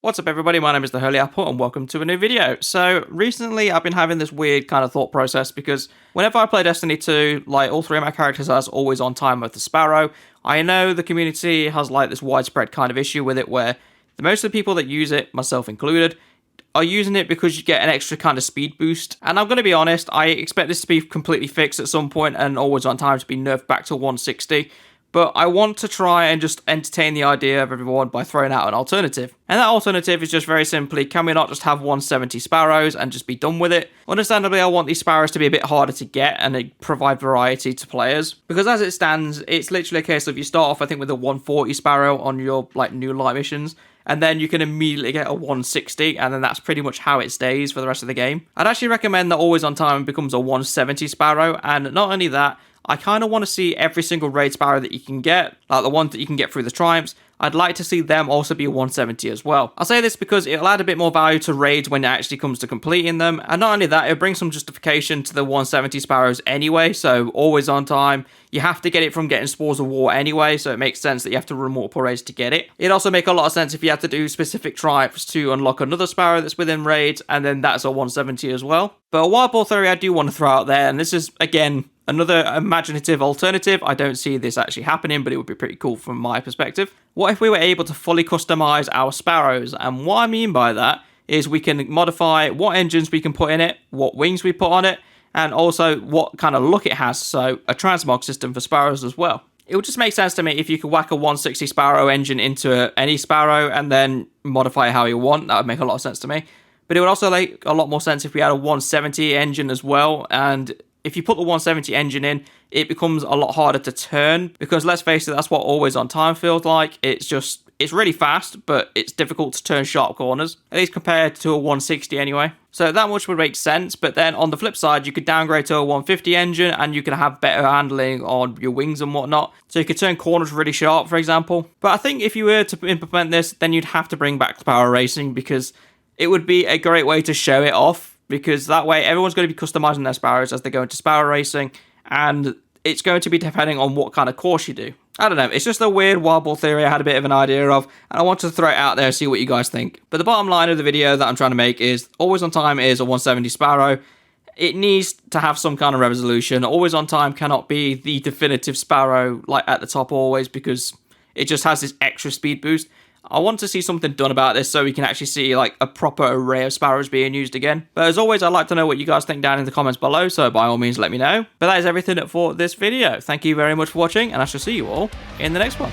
What's up everybody, my name is the Holy Apple and welcome to a new video. So recently I've been having this weird kind of thought process because whenever I play Destiny 2, like all three of my characters are always on time with the Sparrow. I know the community has like this widespread kind of issue with it where most of the people that use it, myself included, are using it because you get an extra kind of speed boost. And I'm going to be honest, I expect this to be completely fixed at some point and always on time to be nerfed back to 160. But I want to try and just entertain the idea of everyone by throwing out an alternative. And that alternative is just very simply, can we not just have 170 Sparrows and just be done with it? Understandably, I want these Sparrows to be a bit harder to get and provide variety to players. Because as it stands, it's literally a case of you start off, I think, with a 140 Sparrow on your like new light missions. And then you can immediately get a 160, and then that's pretty much how it stays for the rest of the game. I'd actually recommend that Always On Time becomes a 170 Sparrow, and not only that, I kind of want to see every single raid Sparrow that you can get, like the ones that you can get through the triumphs, I'd like to see them also be 170 as well. I'll say this because it'll add a bit more value to raids when it actually comes to completing them, and not only that, it'll bring some justification to the 170 Sparrows anyway, so always on time. You have to get it from getting Spores of War anyway, so it makes sense that you have to run multiple raids to get it. It'd also make a lot of sense if you had to do specific triumphs to unlock another Sparrow that's within raids, and then that's a 170 as well. But a wild ball theory I do want to throw out there, and this is, again, another imaginative alternative. I don't see this actually happening, but it would be pretty cool from my perspective. What if we were able to fully customize our Sparrows? And what I mean by that is we can modify what engines we can put in it, what wings we put on it, and also what kind of look it has, so a transmog system for Sparrows as well. It would just make sense to me if you could whack a 160 Sparrow engine into any Sparrow and then modify it how you want. That would make a lot of sense to me. But it would also make a lot more sense if we had a 170 engine as well, and if you put the 170 engine in, it becomes a lot harder to turn, because let's face it, that's what Always On Time feels like. It's really fast, but it's difficult to turn sharp corners, at least compared to a 160 anyway. So that much would make sense, but then on the flip side, you could downgrade to a 150 engine and you can have better handling on your wings and whatnot. So you could turn corners really sharp, for example. But I think if you were to implement this, then you'd have to bring back Sparrow Racing, because it would be a great way to show it off, because that way everyone's going to be customizing their Sparrows as they go into Sparrow Racing, and it's going to be depending on what kind of course you do. I don't know, it's just a weird wild ball theory I had a bit of an idea of, and I wanted to throw it out there and see what you guys think. But the bottom line of the video that I'm trying to make is Always On Time is a 170 Sparrow. It needs to have some kind of resolution. Always On Time cannot be the definitive Sparrow like at the top always, because it just has this extra speed boost. I want to see something done about this so we can actually see like a proper array of Sparrows being used again. But as always, I'd like to know what you guys think down in the comments below, so by all means let me know. But that is everything for this video. Thank you very much for watching, and I shall see you all in the next one.